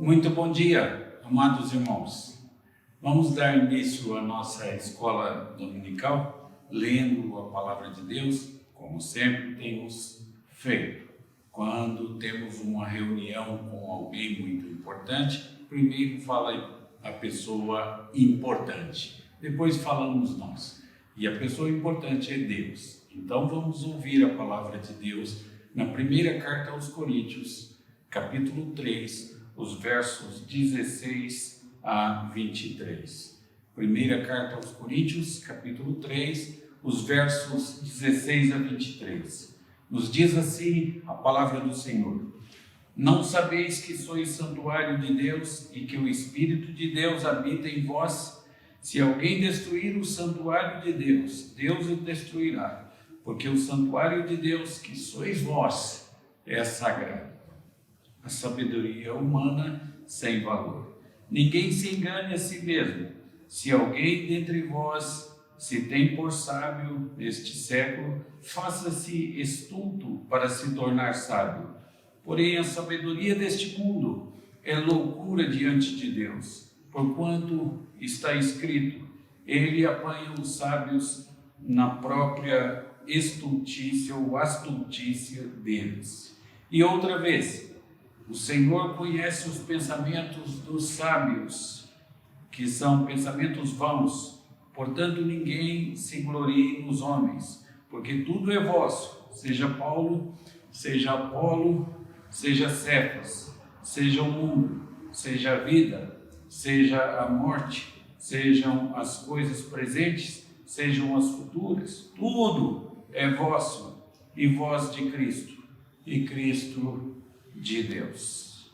Muito bom dia, amados irmãos. Vamos dar início à nossa escola dominical, lendo a palavra de Deus, como sempre temos feito. Quando temos uma reunião com alguém muito importante, primeiro fala a pessoa importante, depois falamos nós. E a pessoa importante é Deus. Então vamos ouvir a palavra de Deus na primeira carta aos Coríntios, capítulo 3, os versos 16 a 23. Primeira carta aos Coríntios, capítulo 3, os versos 16 a 23. Nos diz assim a palavra do Senhor: Não sabeis que sois santuário de Deus e que o Espírito de Deus habita em vós? Se alguém destruir o santuário de Deus, Deus o destruirá, porque o santuário de Deus, que sois vós, é sagrado. A sabedoria humana sem valor. Ninguém se engane a si mesmo. Se alguém dentre vós se tem por sábio neste século, faça-se estulto para se tornar sábio. Porém, a sabedoria deste mundo é loucura diante de Deus, porquanto está escrito: ele apanha os sábios na própria estultícia ou astultícia deles. E outra vez, o Senhor conhece os pensamentos dos sábios, que são pensamentos vãos. Portanto, ninguém se glorie nos homens, porque tudo é vosso, seja Paulo, seja Apolo, seja Cefas, seja o mundo, seja a vida, seja a morte, sejam as coisas presentes, sejam as futuras. Tudo é vosso, e vós de Cristo, e Cristo de Deus.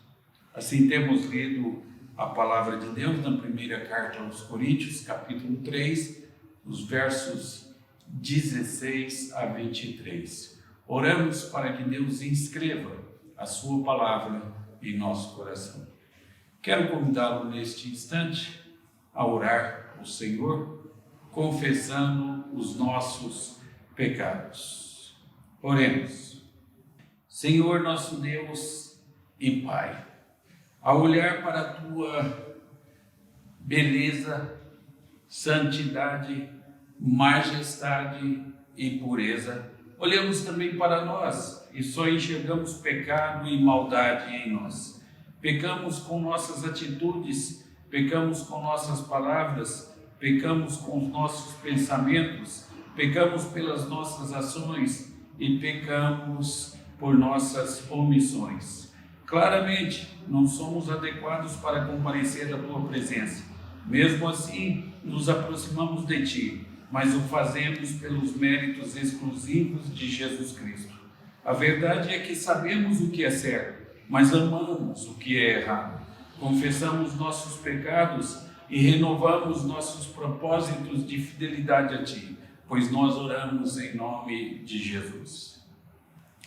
Assim temos lido a palavra de Deus na primeira carta aos Coríntios, capítulo 3, os versos 16 a 23. Oramos para que Deus inscreva a sua palavra em nosso coração. Quero convidá-lo neste instante a orar ao Senhor, confessando os nossos pecados. Oremos. Senhor, nosso Deus e Pai, ao olhar para a Tua beleza, santidade, majestade e pureza, olhamos também para nós e só enxergamos pecado e maldade em nós. Pecamos com nossas atitudes, pecamos com nossas palavras, pecamos com os nossos pensamentos, pecamos pelas nossas ações e pecamos por nossas omissões. Claramente, não somos adequados para comparecer à Tua presença. Mesmo assim, nos aproximamos de Ti, mas o fazemos pelos méritos exclusivos de Jesus Cristo. A verdade é que sabemos o que é certo, mas amamos o que é errado. Confessamos nossos pecados e renovamos nossos propósitos de fidelidade a Ti, pois nós oramos em nome de Jesus.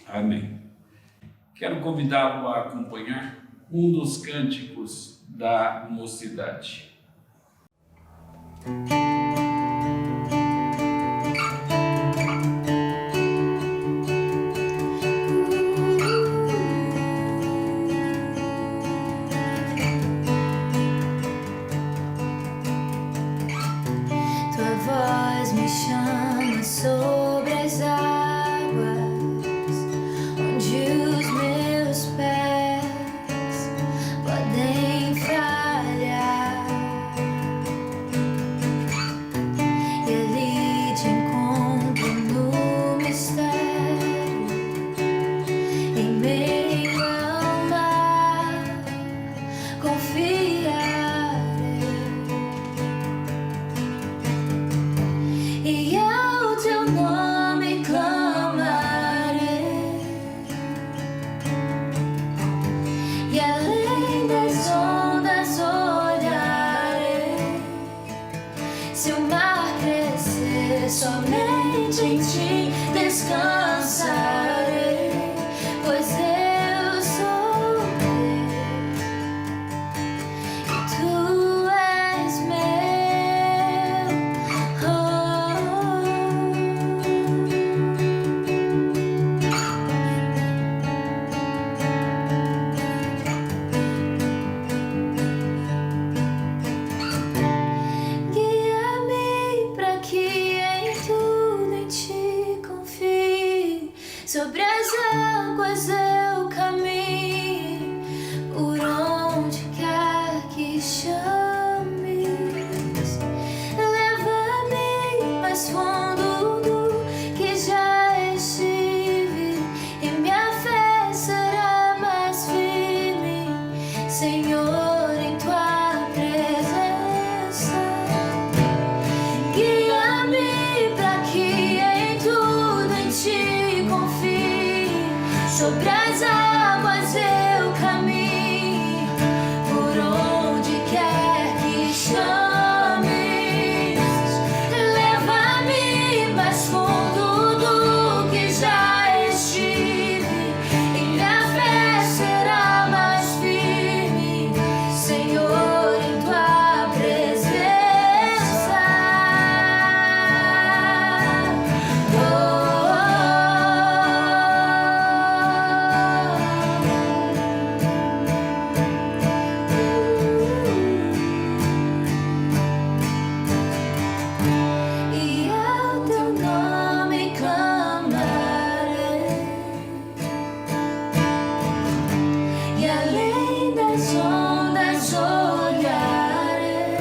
Amém. Quero convidá-lo a acompanhar um dos cânticos da mocidade. Tua voz me chama sobre as águas, onde os meus pés podem falhar. E ali te encontro no mistério, em meio ao mar, confiarei. E ao Teu nome clamarei, e além das ondas olharei. Se o mar crescer, somente em Ti descansarei, pois eu sou Teu e Tu és meu. Oh, oh. sobre as águas eu caminho, por onde quer que chames. Leva-me mais fundo do que já estive, e minha fé será mais firme, Senhor, em tua presença. Guia-me para que em tudo em ti confie, sobre as águas eu caminho, por onde quer que chames. Leva-me mais fundo do que já estive, e minha fé será mais firme, Senhor, em tua presença. E ao teu nome clamarei, e além das ondas olharei.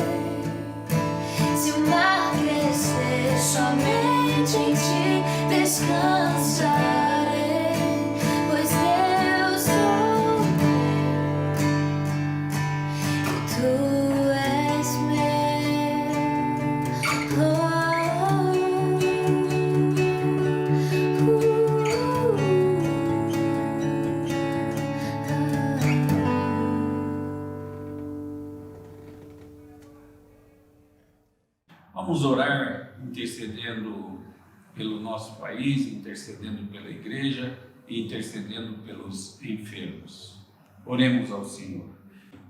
Se o mar crescer, somente em ti descansarei, pois eu sou teu e tu és Vamos orar intercedendo pelo nosso país, intercedendo pela igreja e intercedendo pelos enfermos. Oremos ao Senhor.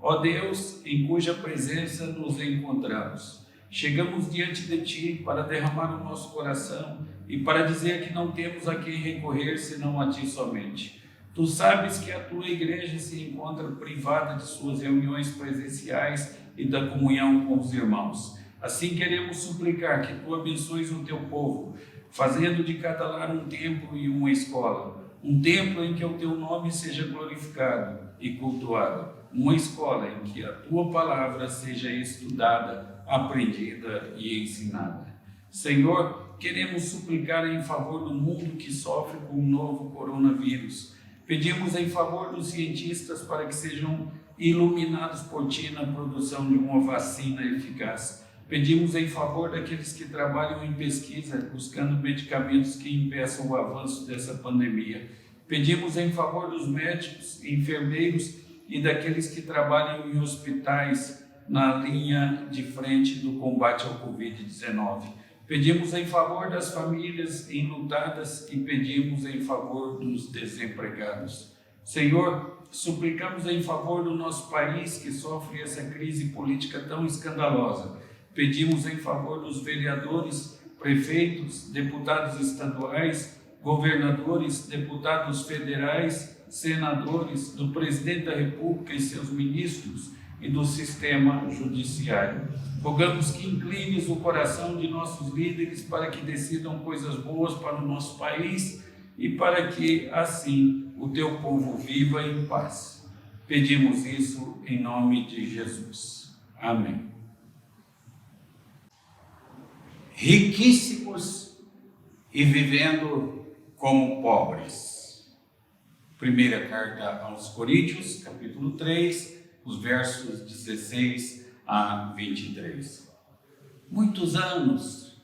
Ó Deus, em cuja presença nos encontramos, chegamos diante de Ti para derramar o nosso coração e para dizer que não temos a quem recorrer senão a Ti somente. Tu sabes que a Tua igreja se encontra privada de suas reuniões presenciais e da comunhão com os irmãos. Assim queremos suplicar que Tu abençoes o Teu povo, fazendo de cada lar um templo e uma escola, um templo em que o Teu nome seja glorificado e cultuado, uma escola em que a Tua palavra seja estudada, aprendida e ensinada. Senhor, queremos suplicar em favor do mundo que sofre com o novo coronavírus. Pedimos em favor dos cientistas para que sejam iluminados por Ti na produção de uma vacina eficaz. Pedimos em favor daqueles que trabalham em pesquisa, buscando medicamentos que impeçam o avanço dessa pandemia. Pedimos em favor dos médicos, enfermeiros e daqueles que trabalham em hospitais na linha de frente do combate ao Covid-19. Pedimos em favor das famílias enlutadas e pedimos em favor dos desempregados. Senhor, suplicamos em favor do nosso país que sofre essa crise política tão escandalosa. Pedimos em favor dos vereadores, prefeitos, deputados estaduais, governadores, deputados federais, senadores, do presidente da República e seus ministros e do sistema judiciário. Rogamos que inclines o coração de nossos líderes para que decidam coisas boas para o nosso país e para que, assim, o Teu povo viva em paz. Pedimos isso em nome de Jesus. Amém. Riquíssimos e vivendo como pobres. Primeira carta aos Coríntios, capítulo 3, os versos 16 a 23. Muitos anos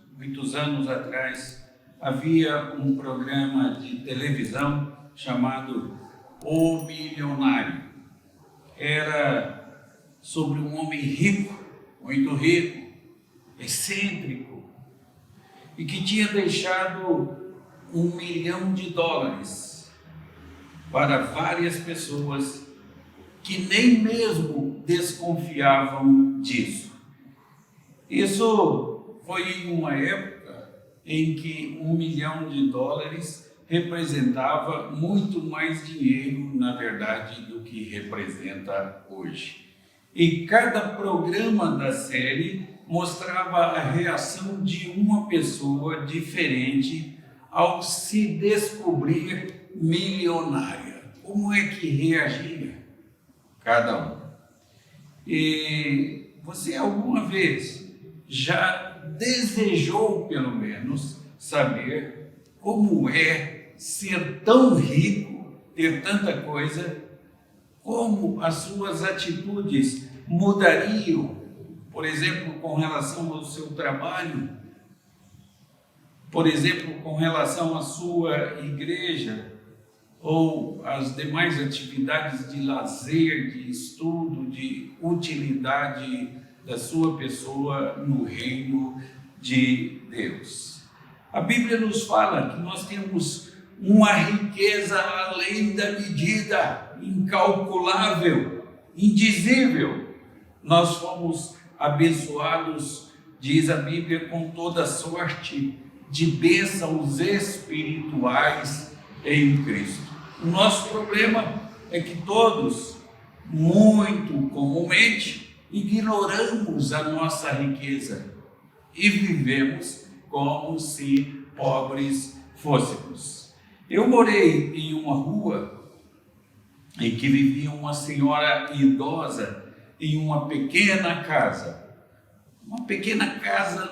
atrás, havia um programa de televisão chamado O Milionário. Era sobre um homem rico, muito rico, excêntrico, e que tinha deixado $1 milhão para várias pessoas que nem mesmo desconfiavam disso. Isso foi em uma época em que $1 milhão representava muito mais dinheiro, na verdade, do que representa hoje. E cada programa da série mostrava a reação de uma pessoa diferente ao se descobrir milionária. Como é que reagia cada um? E você alguma vez já desejou, pelo menos, saber como é ser tão rico, ter tanta coisa, como as suas atitudes mudariam, por exemplo, com relação ao seu trabalho, por exemplo, com relação à sua igreja, ou as demais atividades de lazer, de estudo, de utilidade da sua pessoa no reino de Deus. A Bíblia nos fala que nós temos uma riqueza além da medida, incalculável, indizível. Nós fomos abençoados, diz a Bíblia, com toda sorte de bênçãos espirituais em Cristo. O nosso problema é que todos, muito comumente, ignoramos a nossa riqueza e vivemos como se pobres fôssemos. Eu morei em uma rua em que vivia uma senhora idosa em uma pequena casa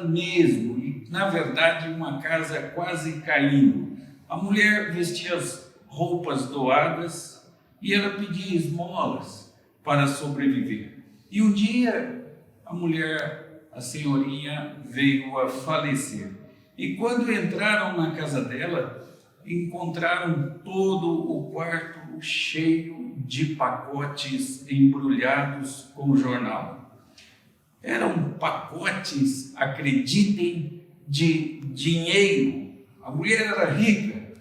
mesmo, e na verdade uma casa quase caindo. A mulher vestia as roupas doadas e ela pedia esmolas para sobreviver. E um dia a senhorinha veio a falecer. E quando entraram na casa dela, encontraram todo o quarto cheio de pacotes embrulhados com jornal. Eram pacotes, acreditem, de dinheiro. A mulher era rica,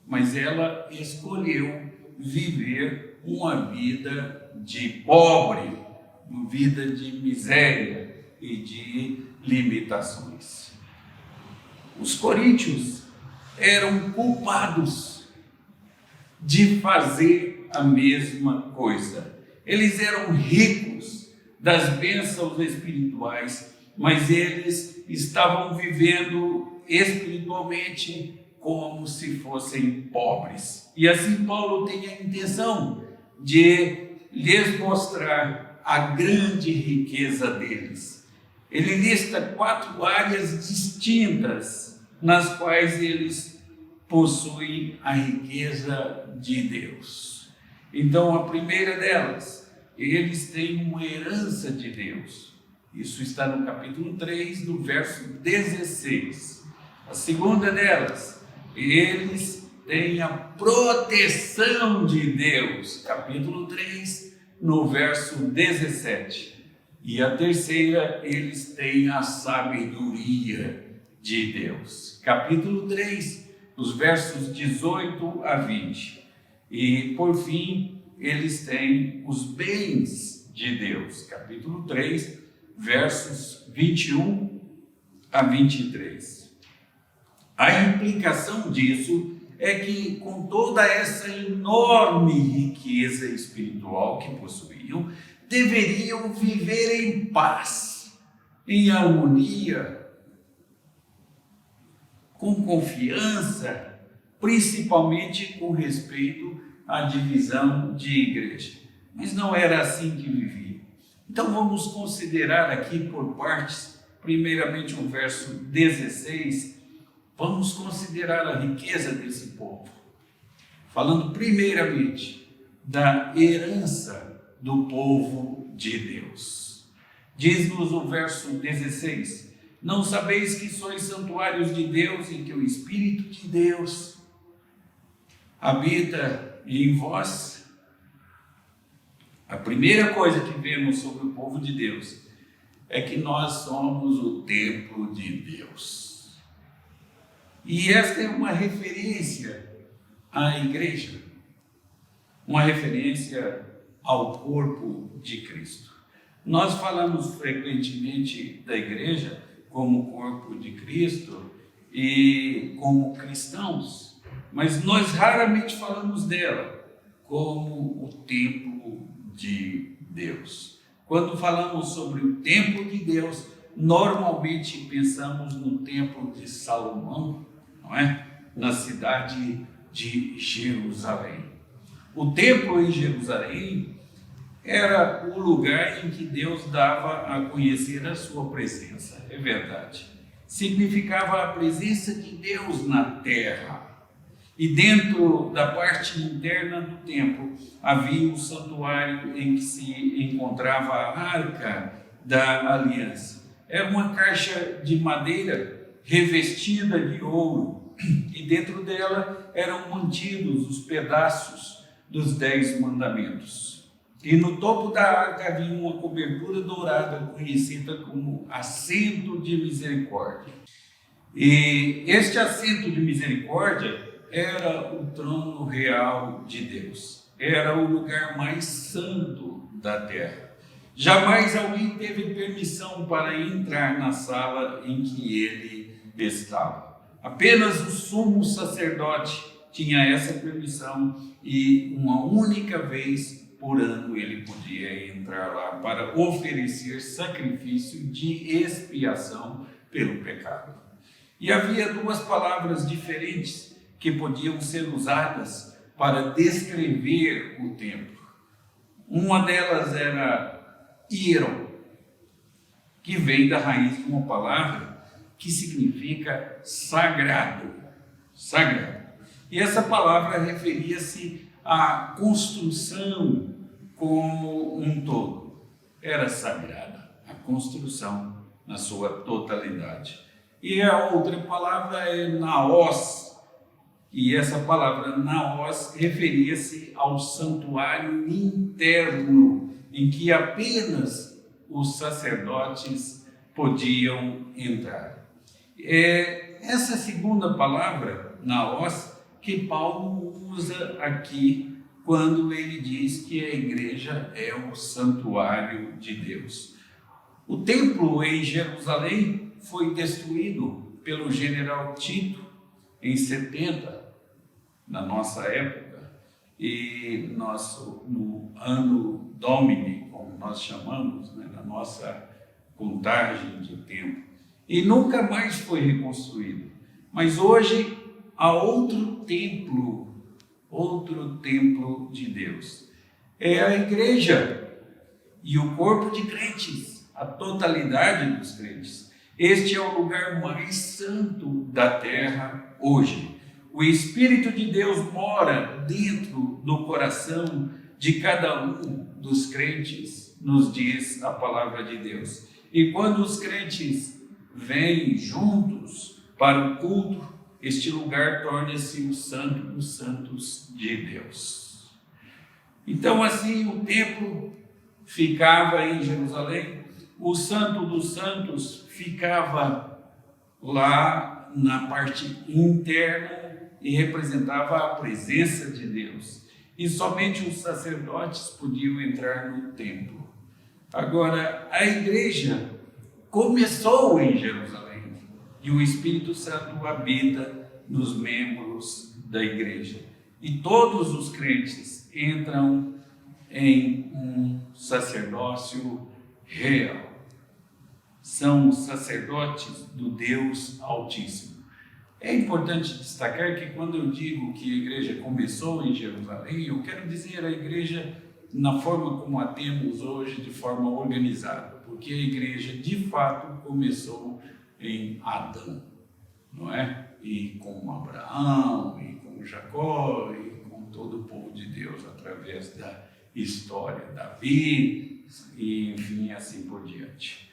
mas ela escolheu viver uma vida de pobre, uma vida de miséria e de limitações. Os coríntios eram culpados de fazer a mesma coisa. Eles eram ricos das bênçãos espirituais, mas eles estavam vivendo espiritualmente como se fossem pobres. E assim Paulo tem a intenção de lhes mostrar a grande riqueza deles. Ele lista 4 áreas distintas nas quais eles possuem a riqueza de Deus. Então, a primeira delas, eles têm uma herança de Deus. Isso está no capítulo 3, no verso 16. A segunda delas, eles têm a proteção de Deus. Capítulo 3, no verso 17. E a terceira, eles têm a sabedoria de Deus. Capítulo 3, os versos 18 a 20. E, por fim, eles têm os bens de Deus. Capítulo 3, versos 21 a 23. A implicação disso é que, com toda essa enorme riqueza espiritual que possuíam, deveriam viver em paz, em harmonia, com confiança, principalmente com respeito à divisão de igreja. Mas não era assim que vivia. Então vamos considerar aqui por partes, primeiramente o verso 16, vamos considerar a riqueza desse povo. Falando primeiramente da herança do povo de Deus. Diz-nos o verso 16: não sabeis que sois santuários de Deus e que o Espírito de Deus habita em vós? A primeira coisa que vemos sobre o povo de Deus é que nós somos o templo de Deus. E esta é uma referência à igreja, uma referência ao corpo de Cristo. Nós falamos frequentemente da igreja como corpo de Cristo e como cristãos, mas nós raramente falamos dela como o templo de Deus. Quando falamos sobre o templo de Deus, normalmente pensamos no templo de Salomão, não é? na cidade de Jerusalém. O templo em Jerusalém era o lugar em que Deus dava a conhecer a sua presença, é verdade. Significava a presença de Deus na terra. E dentro da parte interna do templo havia um santuário em que se encontrava a Arca da Aliança. Era uma caixa de madeira revestida de ouro, e dentro dela eram mantidos os pedaços dos 10 mandamentos. E no topo da arca havia uma cobertura dourada conhecida como assento de misericórdia. E este assento de misericórdia era o trono real de Deus. Era o lugar mais santo da terra. Jamais alguém teve permissão para entrar na sala em que ele estava. Apenas o sumo sacerdote tinha essa permissão, e uma única vez por ano ele podia entrar lá para oferecer sacrifício de expiação pelo pecado. E havia duas palavras diferentes que podiam ser usadas para descrever o templo. Uma delas era hieron, que vem da raiz de uma palavra que significa sagrado. Sagrado. E essa palavra referia-se à construção como um todo. Era sagrada, a construção na sua totalidade. E a outra palavra é naos, e essa palavra naos referia-se ao santuário interno, em que apenas os sacerdotes podiam entrar. Essa segunda palavra, naos, que Paulo usa aqui quando ele diz que a igreja é o santuário de Deus. O templo em Jerusalém foi destruído pelo general Tito em 70, na nossa época, e no ano Domini, como nós chamamos, né, na nossa contagem de tempo, e nunca mais foi reconstruído. Mas hoje há outro templo de Deus. É a igreja e o corpo de crentes, a totalidade dos crentes. Este é o lugar mais santo da terra hoje. O Espírito de Deus mora dentro do coração de cada um dos crentes, nos diz a palavra de Deus. E quando os crentes vêm juntos para o culto, este lugar torna-se o Santo dos Santos de Deus. Então, assim, o templo ficava em Jerusalém, o Santo dos Santos ficava lá na parte interna e representava a presença de Deus. E somente os sacerdotes podiam entrar no templo. Agora, a igreja começou em Jerusalém. E o Espírito Santo habita nos membros da igreja. E todos os crentes entram em um sacerdócio real. São sacerdotes do Deus Altíssimo. É importante destacar que quando eu digo que a igreja começou em Jerusalém, eu quero dizer a igreja na forma como a temos hoje, de forma organizada. Porque a igreja, de fato, começou em Adão, não é? E com Abraão, e com Jacó, e com todo o povo de Deus, através da história, Davi, e enfim, assim por diante.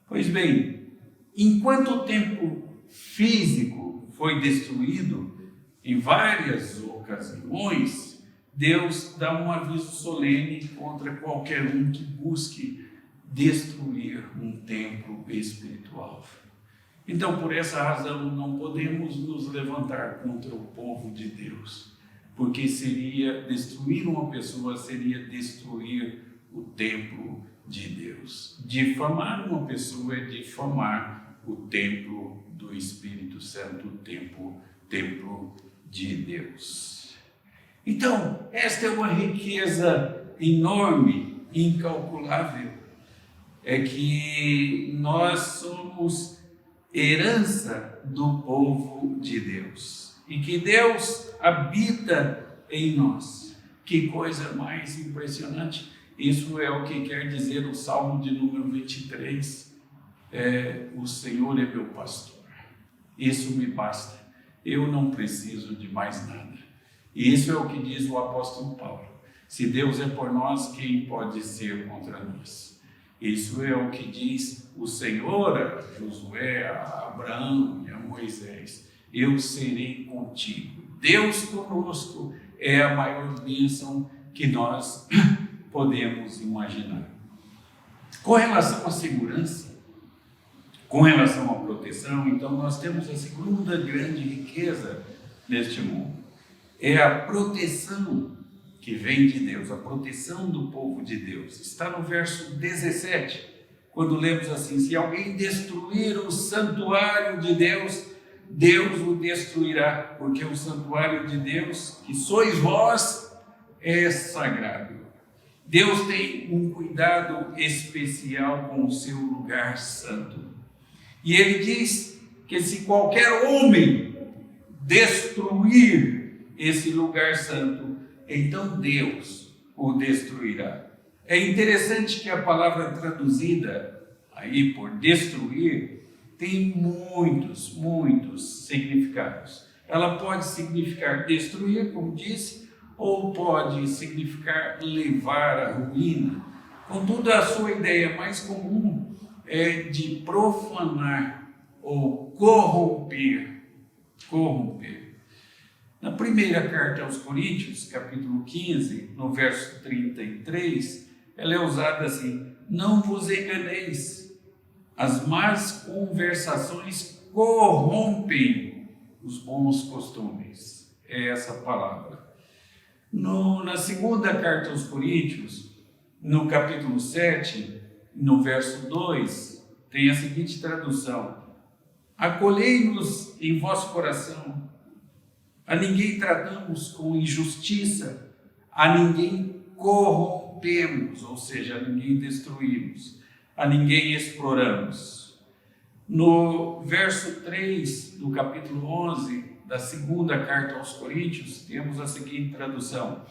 Pois bem, enquanto o templo físico foi destruído em várias ocasiões, Deus dá um aviso solene contra qualquer um que busque destruir um templo espiritual. Então, por essa razão, não podemos nos levantar contra o povo de Deus, porque seria destruir uma pessoa, seria destruir o templo de Deus. Difamar uma pessoa é difamar o templo do Espírito Santo, o templo de Deus. Então, esta é uma riqueza enorme, incalculável, é que nós somos herança do povo de Deus. e que Deus habita em nós. Que coisa mais impressionante! Isso é o que quer dizer o Salmo de número 23. O Senhor é meu pastor. Isso me basta. Eu não preciso de mais nada. E isso é o que diz o apóstolo Paulo. Se Deus é por nós, quem pode ser contra nós? Isso é o que diz o Senhor a Josué, a Abraão e a Moisés. Eu serei contigo. Deus conosco é a maior bênção que nós podemos imaginar. Com relação à segurança, com relação à proteção, então nós temos a segunda grande riqueza neste mundo. É a proteção que vem de Deus, a proteção do povo de Deus. Está no verso 17, quando lemos assim: se alguém destruir o santuário de Deus, Deus o destruirá, porque o santuário de Deus, que sois vós, é sagrado. Deus tem um cuidado especial com o seu lugar santo. E ele diz que se qualquer homem destruir esse lugar santo, então Deus o destruirá. É interessante que a palavra traduzida aí por destruir tem muitos significados. Ela pode significar destruir, como disse, ou pode significar levar à ruína. Contudo, a sua ideia mais comum é de profanar ou corromper. Na primeira carta aos Coríntios, capítulo 15, no verso 33, ela é usada assim: não vos enganeis, as más conversações corrompem os bons costumes. É essa palavra. Na segunda carta aos Coríntios, no capítulo 7, no verso 2, tem a seguinte tradução: acolhei-nos em vosso coração, a ninguém tratamos com injustiça, a ninguém corrompemos, ou seja, a ninguém destruímos, a ninguém exploramos. No verso 3 do capítulo 11 da segunda carta aos Coríntios, temos a seguinte tradução: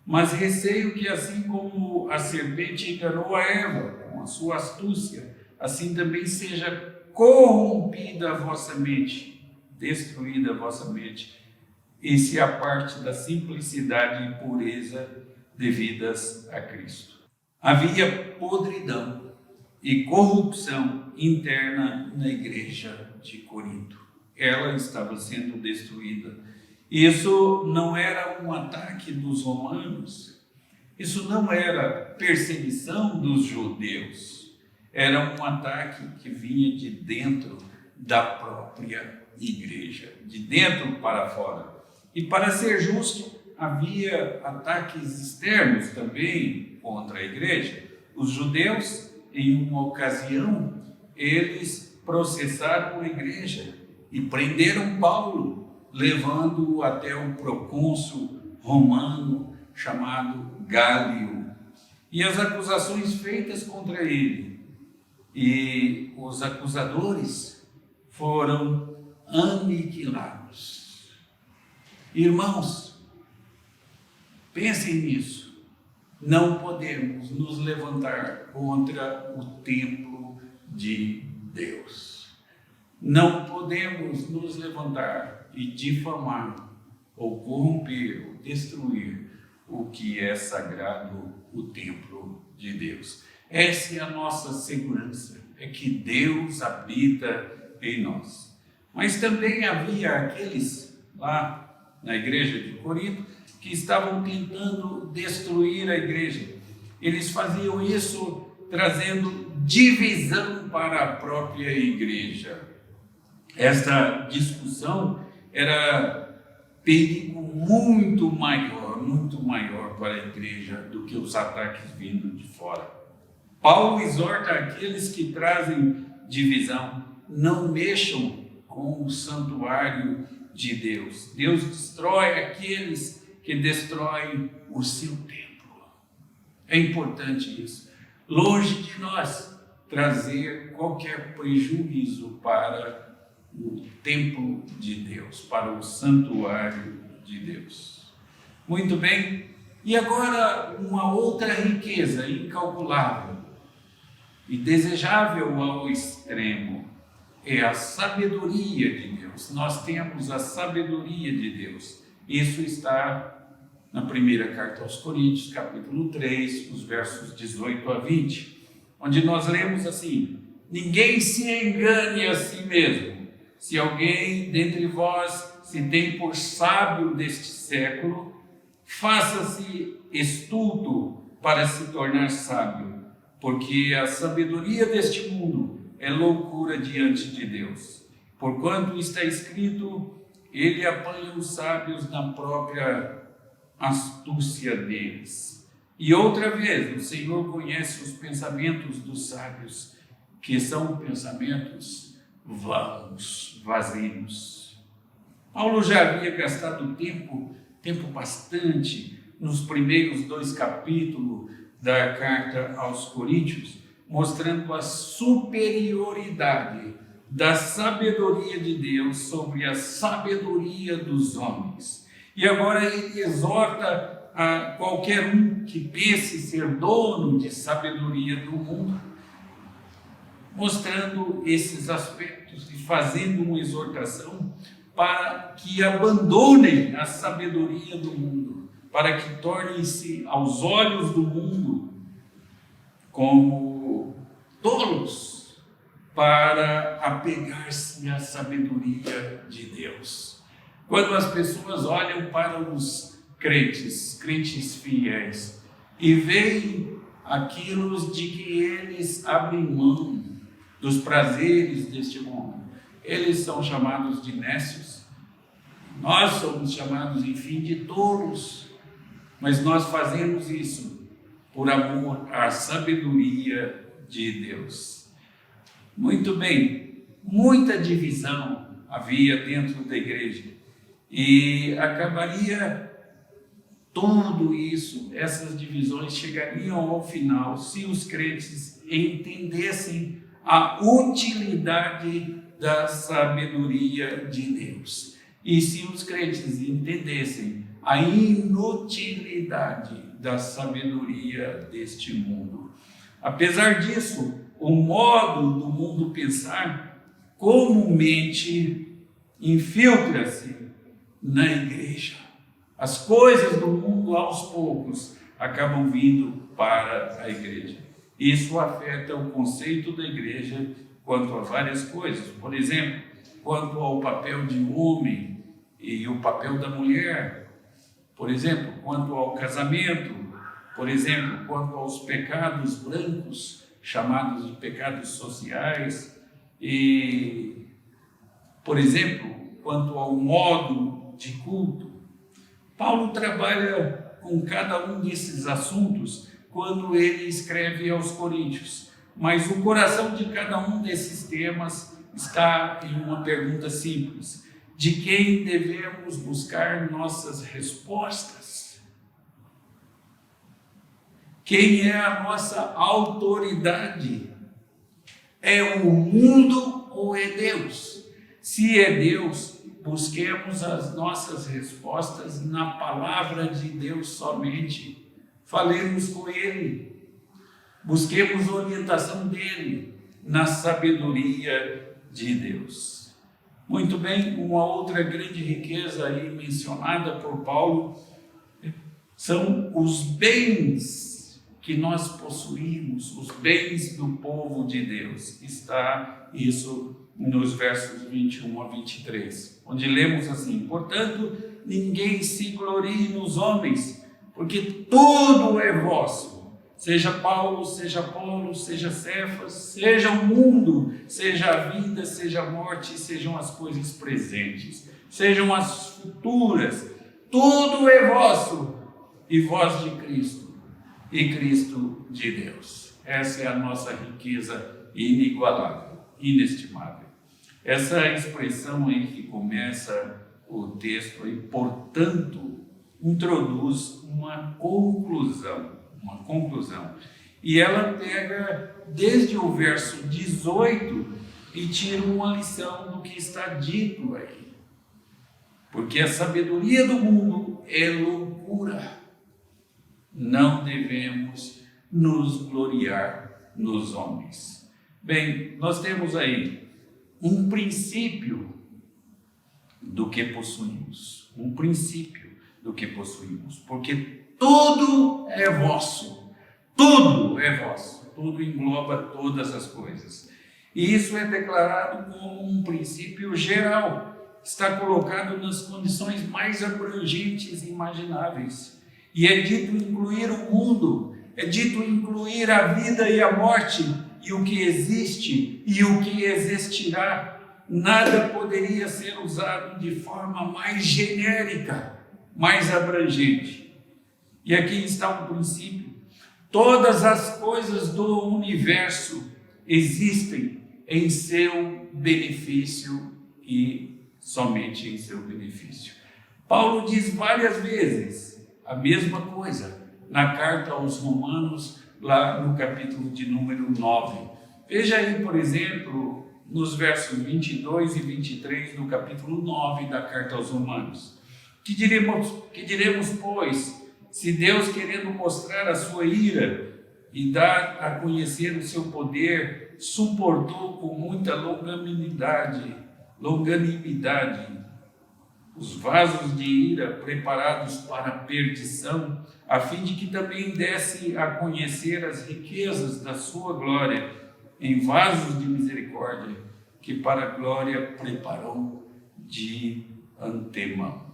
mas receio que assim como a serpente enganou a Eva com a sua astúcia, assim também seja corrompida a vossa mente, destruída a vossa mente, e se aparte da simplicidade e pureza devidas a Cristo. Havia podridão e corrupção interna na igreja de Corinto. Ela estava sendo destruída. Isso não era um ataque dos romanos, isso não era perseguição dos judeus, era um ataque que vinha de dentro da própria igreja, de dentro para fora. E para ser justo, havia ataques externos também contra a igreja. Os judeus, em uma ocasião, eles processaram a igreja e prenderam Paulo, levando-o até o procônsul romano chamado Gálio. E as acusações feitas contra ele e os acusadores foram aniquilados. Irmãos, pensem nisso. Não podemos nos levantar contra o templo de Deus. Não podemos nos levantar e difamar, ou corromper, ou destruir o que é sagrado, o templo de Deus. Essa é a nossa segurança, é que Deus habita em nós. Mas também havia aqueles lá na igreja de Corinto que estavam tentando destruir a igreja. Eles faziam isso trazendo divisão para a própria igreja. Esta discussão era perigo muito maior para a igreja do que os ataques vindo de fora. Paulo exorta aqueles que trazem divisão: não mexam com o santuário de Deus. Deus destrói aqueles que destroem o seu templo. É importante isso. Longe de nós trazer qualquer prejuízo para o templo de Deus, para o santuário de Deus. Muito bem, e agora uma outra riqueza incalculável e desejável ao extremo é a sabedoria de Deus. Nós temos a sabedoria de Deus. Isso está na primeira carta aos Coríntios, capítulo 3, os versos 18 a 20, onde nós lemos assim: ninguém se engane a si mesmo. Se alguém dentre vós se tem por sábio deste século, faça-se estulto para se tornar sábio, porque a sabedoria deste mundo é loucura diante de Deus. Porquanto está escrito, ele apanha os sábios na própria astúcia deles. E outra vez, o Senhor conhece os pensamentos dos sábios, que são pensamentos vãos, vazios. Paulo já havia gastado tempo bastante nos primeiros 2 capítulos da carta aos Coríntios, mostrando a superioridade da sabedoria de Deus sobre a sabedoria dos homens. E agora ele exorta a qualquer um que pense ser dono de sabedoria do mundo, mostrando esses aspectos e fazendo uma exortação para que abandonem a sabedoria do mundo, para que tornem-se aos olhos do mundo como tolos, para apegar-se à sabedoria de Deus. Quando as pessoas olham para os crentes fiéis, e veem aquilo de que eles abrem mão dos prazeres deste mundo, eles são chamados de nécios. Nós somos chamados, enfim, de tolos, mas nós fazemos isso por amor à sabedoria de Deus. Muito bem, muita divisão havia dentro da igreja, e acabaria tudo isso, essas divisões chegariam ao final se os crentes entendessem a utilidade da sabedoria de Deus. E se os crentes entendessem a inutilidade da sabedoria deste mundo. Apesar disso, o modo do mundo pensar comumente infiltra-se na igreja. As coisas do mundo, aos poucos, acabam vindo para a igreja. Isso afeta o conceito da igreja quanto a várias coisas. Por exemplo, quanto ao papel de homem e o papel da mulher. Por exemplo, quanto ao casamento. Por exemplo, quanto aos pecados brancos, chamados de pecados sociais. E, por exemplo, quanto ao modo de culto. Paulo trabalha com cada um desses assuntos quando ele escreve aos Coríntios, mas o coração de cada um desses temas está em uma pergunta simples: de quem devemos buscar nossas respostas? Quem é a nossa autoridade? É o mundo ou é Deus? Se é Deus, busquemos as nossas respostas na palavra de Deus somente. Falemos com Ele. Busquemos a orientação dEle na sabedoria de Deus. Muito bem, uma outra grande riqueza aí mencionada por Paulo são os bens que nós possuímos, os bens do povo de Deus. Está isso nos versos 21 a 23, onde lemos assim: portanto, ninguém se glorie nos homens, porque tudo é vosso, seja Paulo, seja Apolo, seja Cefas, seja o mundo, seja a vida, seja a morte, sejam as coisas presentes, sejam as futuras, tudo é vosso, e vós de Cristo, e Cristo de Deus. Essa é a nossa riqueza inigualável, inestimável. Essa expressão aí que começa o texto aí, portanto, introduz uma conclusão. E ela pega desde o verso 18 e tira uma lição do que está dito aí. Porque a sabedoria do mundo é loucura. Não devemos nos gloriar nos homens. Bem, nós temos aí um princípio do que possuímos. Um princípio do que possuímos. Porque tudo é vosso. Tudo é vosso. Tudo engloba todas as coisas. E isso é declarado como um princípio geral. Está colocado nas condições mais abrangentes e imagináveis. E é dito incluir o mundo, é dito incluir a vida e a morte, e o que existe e o que existirá. Nada poderia ser usado de forma mais genérica, mais abrangente. E aqui está um princípio. Todas as coisas do universo existem em seu benefício e somente em seu benefício. Paulo diz várias vezes a mesma coisa na carta aos Romanos, lá no capítulo de número 9. Veja aí, por exemplo, nos versos 22 e 23 do capítulo 9 da carta aos Romanos. Que diremos, pois, se Deus, querendo mostrar a sua ira e dar a conhecer o seu poder, suportou com muita longanimidade os vasos de ira preparados para a perdição, a fim de que também desse a conhecer as riquezas da sua glória em vasos de misericórdia, que para a glória preparou de antemão.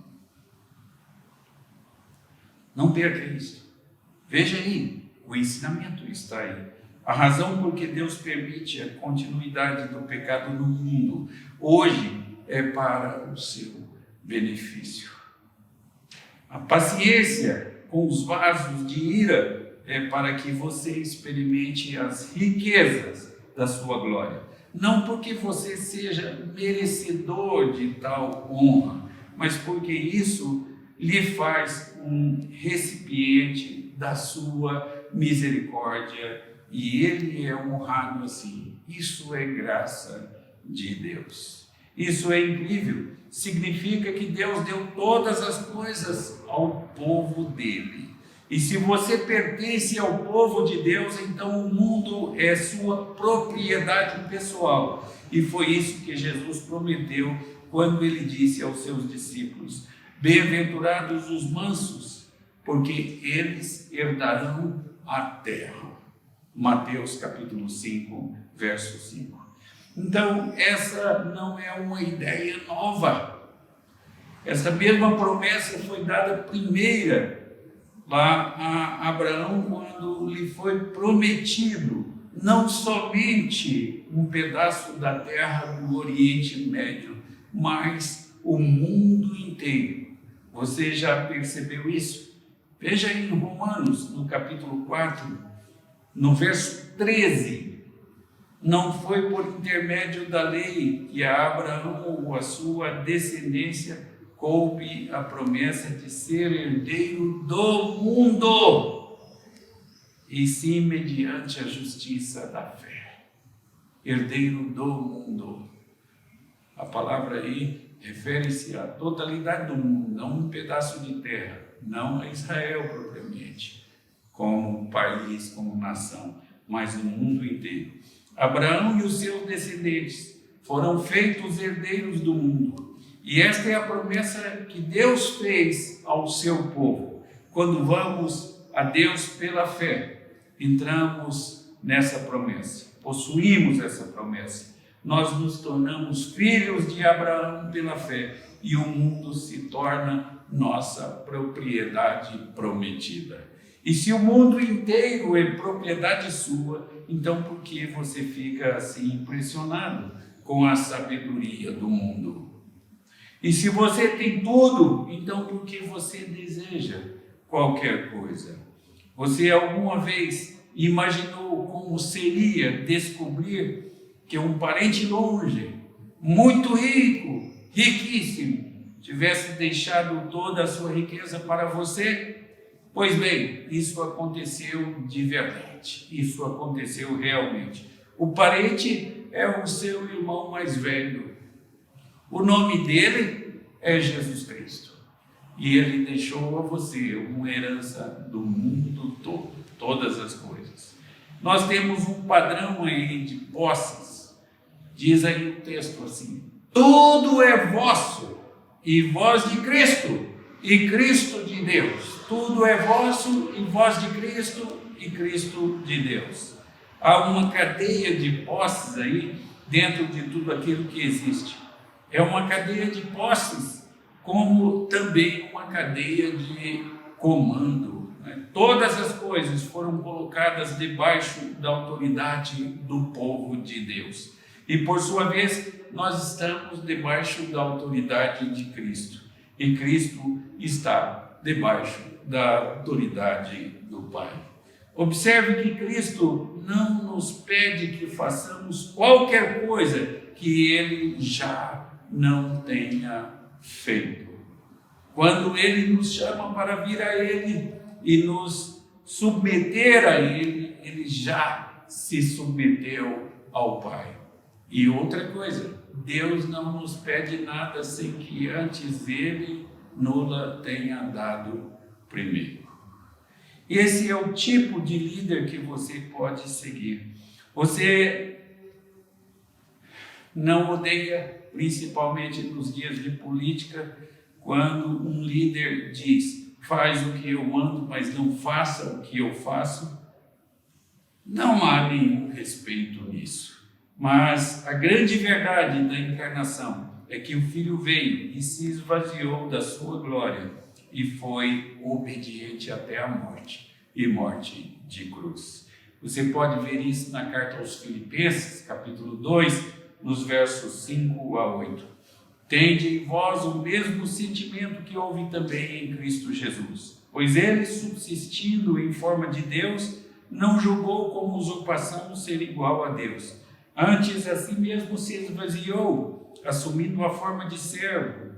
Não perca isso. Veja aí, o ensinamento está aí. A razão por que Deus permite a continuidade do pecado no mundo hoje é para o seu benefício. A paciência com os vasos de ira é para que você experimente as riquezas da sua glória. Não porque você seja merecedor de tal honra, mas porque isso lhe faz um recipiente da sua misericórdia e ele é honrado assim. Isso é graça de Deus. Isso é incrível. Significa que Deus deu todas as coisas ao povo dele. E se você pertence ao povo de Deus, então o mundo é sua propriedade pessoal. E foi isso que Jesus prometeu quando ele disse aos seus discípulos: bem-aventurados os mansos, porque eles herdarão a terra. Mateus capítulo 5, verso 5. Então, essa não é uma ideia nova. Essa mesma promessa foi dada primeira lá a Abraão, quando lhe foi prometido não somente um pedaço da terra do Oriente Médio, mas o mundo inteiro. Você já percebeu isso? Veja aí em Romanos, no capítulo 4, no verso 13. Não foi por intermédio da lei que a Abraão ou a sua descendência coube a promessa de ser herdeiro do mundo, e sim mediante a justiça da fé. Herdeiro do mundo. A palavra aí refere-se à totalidade do mundo, não um pedaço de terra, não a Israel propriamente, como país, como nação, mas o mundo inteiro. Abraão e os seus descendentes foram feitos herdeiros do mundo. E esta é a promessa que Deus fez ao seu povo. Quando vamos a Deus pela fé, entramos nessa promessa, possuímos essa promessa. Nós nos tornamos filhos de Abraão pela fé e o mundo se torna nossa propriedade prometida. E se o mundo inteiro é propriedade sua, então por que você fica assim impressionado com a sabedoria do mundo? E se você tem tudo, então por que você deseja qualquer coisa? Você alguma vez imaginou como seria descobrir que um parente longe, muito rico, riquíssimo, tivesse deixado toda a sua riqueza para você? Pois bem, isso aconteceu de verdade, isso aconteceu realmente. O parente é o seu irmão mais velho. O nome dele é Jesus Cristo. E ele deixou a você uma herança do mundo todo, todas as coisas. Nós temos um padrão aí de posses. Diz aí o texto assim: tudo é vosso, e vós de Cristo, e Cristo de Deus. Tudo é vosso, e vós de Cristo, e Cristo de Deus. Há uma cadeia de posses aí dentro de tudo aquilo que existe. É uma cadeia de posses, como também uma cadeia de comando. Todas as coisas foram colocadas debaixo da autoridade do povo de Deus. E por sua vez, nós estamos debaixo da autoridade de Cristo. E Cristo está debaixo da autoridade do Pai. Observe que Cristo não nos pede que façamos qualquer coisa que Ele já não tenha feito. Quando Ele nos chama para vir a Ele e nos submeter a Ele, Ele já se submeteu ao Pai. E outra coisa, Deus não nos pede nada sem que antes Ele nos tenha dado primeiro. Esse é o tipo de líder que você pode seguir. Você não odeia, principalmente nos dias de política, quando um líder diz: faz o que eu mando, mas não faça o que eu faço. Não há nenhum respeito nisso. Mas a grande verdade da encarnação é que o Filho veio e se esvaziou da sua glória e foi obediente até a morte, e morte de cruz. Você pode ver isso na carta aos Filipenses, capítulo 2, nos versos 5 a 8. Tende em vós o mesmo sentimento que houve também em Cristo Jesus, pois ele, subsistindo em forma de Deus, não julgou como usurpação ser igual a Deus. Antes, a si mesmo se esvaziou, assumindo a forma de servo,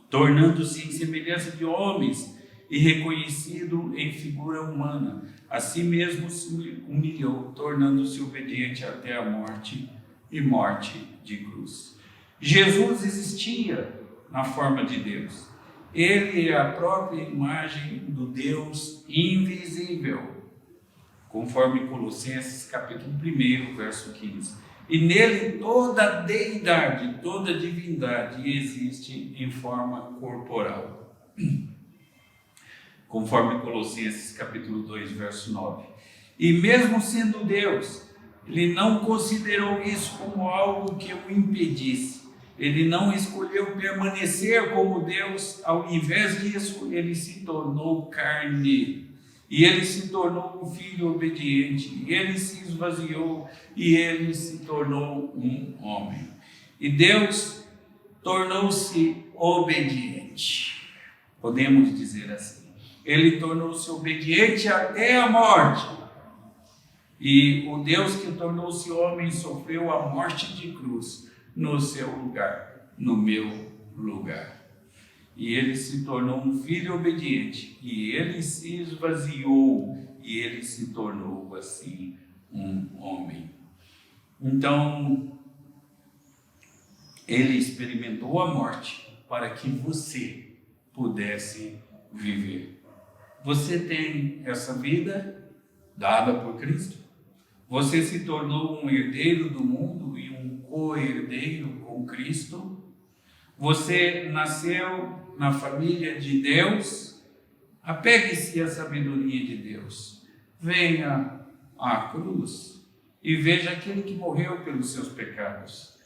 tornando-se em semelhança de homens e reconhecido em figura humana. A si mesmo se humilhou, tornando-se obediente até a morte e morte de cruz. Jesus existia na forma de Deus. Ele é a própria imagem do Deus invisível, conforme Colossenses capítulo 1, verso 15. E nele toda a deidade, toda a divindade existe em forma corporal, conforme Colossenses capítulo 2, verso 9. E mesmo sendo Deus, ele não considerou isso como algo que o impedisse. Ele não escolheu permanecer como Deus. Ao invés disso, ele se tornou carne. E ele se tornou um filho obediente. Ele se esvaziou e ele se tornou um homem. E Deus tornou-se obediente. Podemos dizer assim. Ele tornou-se obediente até a morte. E o Deus que tornou-se homem sofreu a morte de cruz no seu lugar, no meu lugar. E ele se tornou um filho obediente, e ele se esvaziou, e ele se tornou assim um homem. Então, ele experimentou a morte para que você pudesse viver. Você tem essa vida dada por Cristo. Você se tornou um herdeiro do mundo e um co-herdeiro com Cristo. Você nasceu na família de Deus. Apegue-se à sabedoria de Deus. Venha à cruz e veja aquele que morreu pelos seus pecados.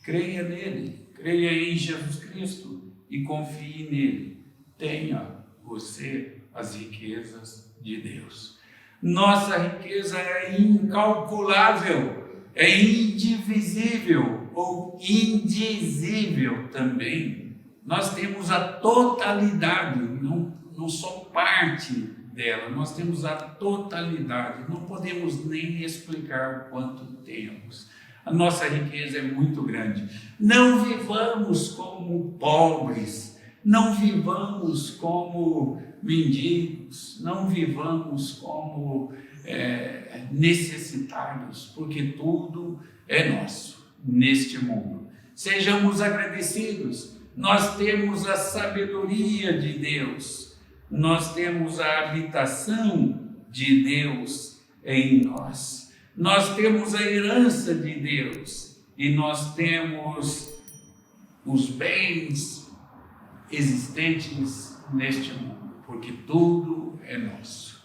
Creia nele, creia em Jesus Cristo e confie nele. Tenha você as riquezas de Deus. Nossa riqueza é incalculável, é indivisível ou indizível também. Nós temos a totalidade, não só parte dela, nós temos a totalidade. Não podemos nem explicar o quanto temos. A nossa riqueza é muito grande. Não vivamos como pobres, não vivamos como mendigos, não vivamos como necessitados, porque tudo é nosso neste mundo. Sejamos agradecidos. Nós temos a sabedoria de Deus, nós temos a habitação de Deus em nós, nós temos a herança de Deus e nós temos os bens existentes neste mundo, porque tudo é nosso.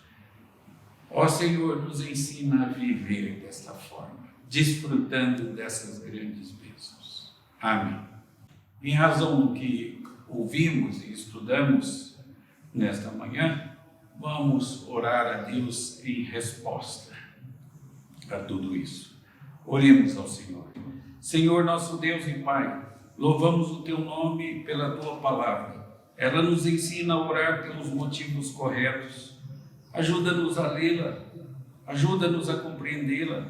Ó Senhor, nos ensina a viver desta forma, desfrutando dessas grandes bênçãos. Amém. Em razão do que ouvimos e estudamos nesta manhã, vamos orar a Deus em resposta a tudo isso. Oremos ao Senhor. Senhor, nosso Deus e Pai, louvamos o Teu nome pela Tua palavra. Ela nos ensina a orar pelos motivos corretos. Ajuda-nos a lê-la, ajuda-nos a compreendê-la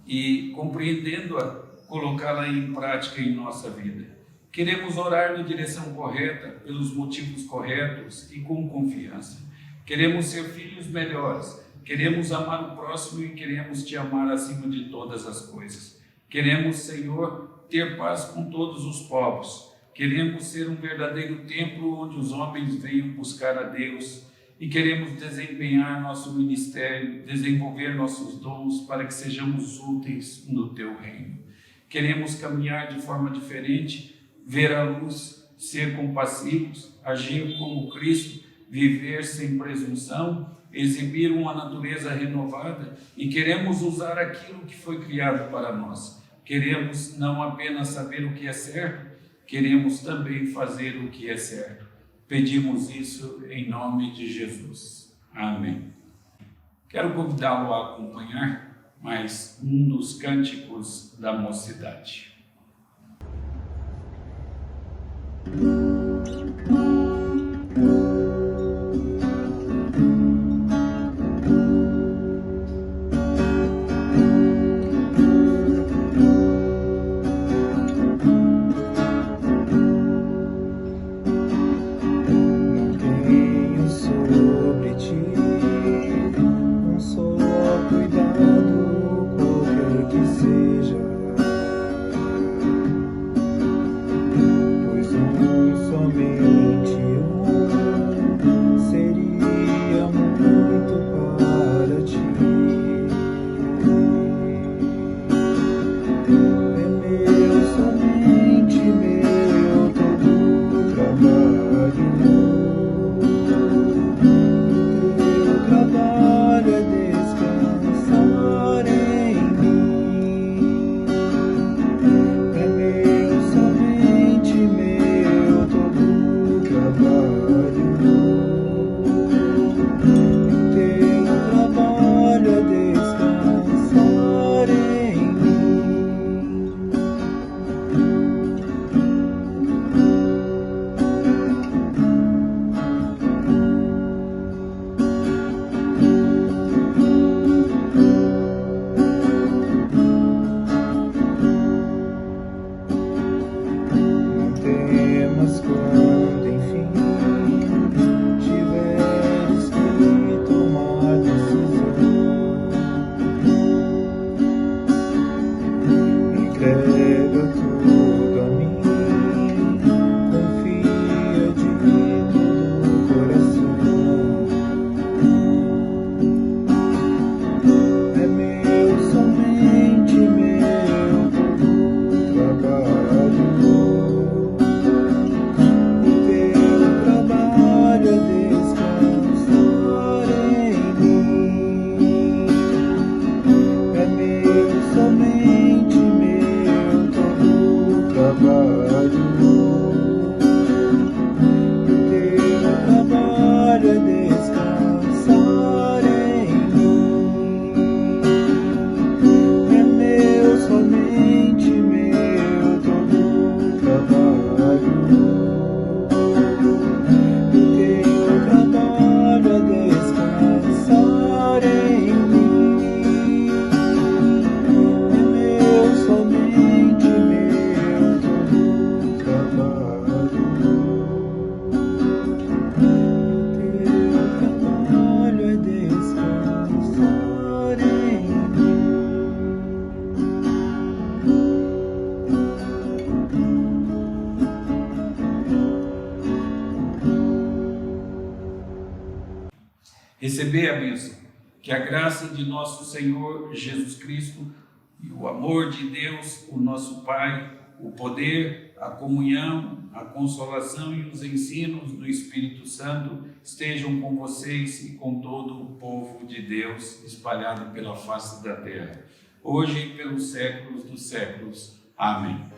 e, compreendendo-a, colocá-la em prática em nossa vida. Queremos orar na direção correta, pelos motivos corretos e com confiança. Queremos ser filhos melhores, queremos amar o próximo e queremos Te amar acima de todas as coisas. Queremos, Senhor, ter paz com todos os povos. Queremos ser um verdadeiro templo onde os homens venham buscar a Deus e queremos desempenhar nosso ministério, desenvolver nossos dons para que sejamos úteis no Teu reino. Queremos caminhar de forma diferente, ver a luz, ser compassivos, agir como Cristo, viver sem presunção, exibir uma natureza renovada e queremos usar aquilo que foi criado para nós. Queremos não apenas saber o que é certo, queremos também fazer o que é certo. Pedimos isso em nome de Jesus. Amém. Quero convidá-lo a acompanhar mais um dos cânticos da mocidade. receber a bênção. Que a graça de nosso Senhor Jesus Cristo e o amor de Deus, o nosso Pai, o poder, a comunhão, a consolação e os ensinos do Espírito Santo estejam com vocês e com todo o povo de Deus espalhado pela face da terra, hoje e pelos séculos dos séculos. Amém.